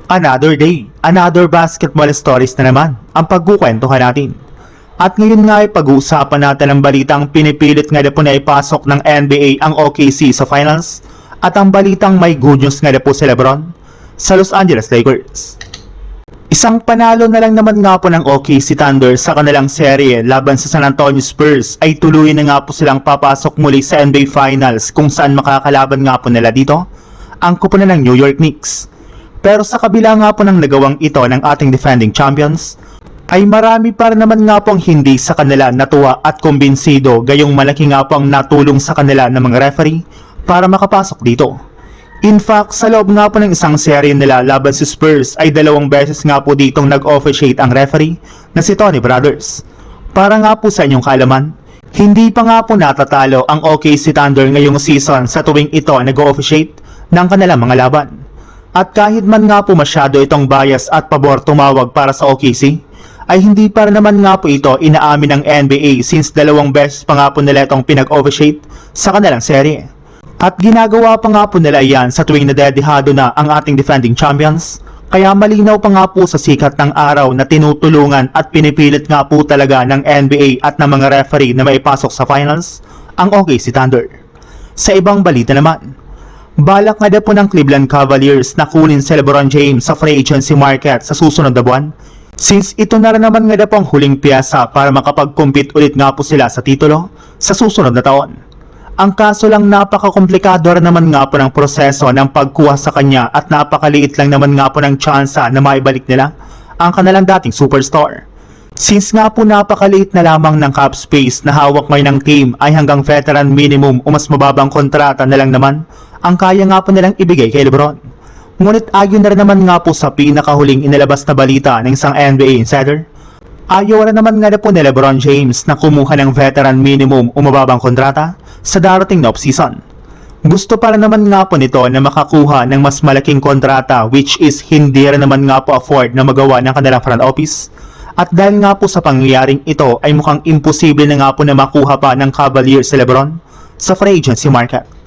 Another day, another basketball stories na naman ang pagkukwentuhan natin. At ngayon nga ay pag-uusapan natin ang balitang pinipilit nga na po na ipasok ng NBA ang OKC sa finals at ang balitang may good news nga na po si LeBron sa Los Angeles Lakers. Isang panalo na lang naman nga po ng OKC Thunder sa kanilang serye laban sa San Antonio Spurs ay tuloy na nga po silang papasok muli sa NBA Finals kung saan makakalaban nga po nila dito ang koponan ng New York Knicks. Pero sa kabila nga po ng nagawang ito ng ating defending champions, ay marami pa rin naman nga pong hindi sa kanila natuwa at kumbinsido gayong malaki nga po ang natulong sa kanila ng mga referee para makapasok dito. In fact, sa loob nga po ng isang serye nila laban si Spurs ay 2 beses nga po ditong nag-officiate ang referee na si Tony Brothers. Para nga po sa inyong kaalaman, hindi pa nga po natatalo ang OKC Thunder ngayong season sa tuwing ito nag-officiate ng kanilang mga laban. At kahit man nga po masyado itong bias at pabor tumawag para sa OKC, ay hindi pa rin naman nga po ito inaamin ng NBA since 2 beses pa nga po nila itong pinag-officiate sa kanilang serye. At ginagawa pa nga po nila yan sa tuwing nadedihado na ang ating defending champions, kaya malinaw pa nga po sa sikat ng araw na tinutulungan at pinipilit nga po talaga ng NBA at ng mga referee na maipasok sa finals ang OKC Thunder. Sa ibang balita naman, balak nga na po ng Cleveland Cavaliers na kunin si LeBron James sa free agency market sa susunod na buwan, since ito na rin naman nga na po ang huling piyasa para makapag-compete ulit nga po sila sa titulo sa susunod na taon. Ang kaso lang napaka-komplikado rin naman nga po ng proseso ng pagkuha sa kanya at napakaliit lang naman nga po ng tsansa na maibalik nila ang kanilang dating superstar. Since nga po napakaliit na lamang ng cap space na hawak ngayon ng team ay hanggang veteran minimum o mas mababang kontrata na lang naman ang kaya nga po nilang ibigay kay LeBron. Ngunit ayon na rin naman nga po sa pinakahuling inilabas na balita ng isang NBA insider, ayaw na naman nga na po ni LeBron James na kumuha ng veteran minimum o mababang kontrata sa darating na off-season. Gusto pa rin naman nga po nito na makakuha ng mas malaking kontrata which is hindi rin naman nga po afford na magawa ng kanilang front office. At dahil nga po sa pangyayaring ito ay mukhang imposible na nga po na makuha pa ng Cavaliers si LeBron sa free agency market.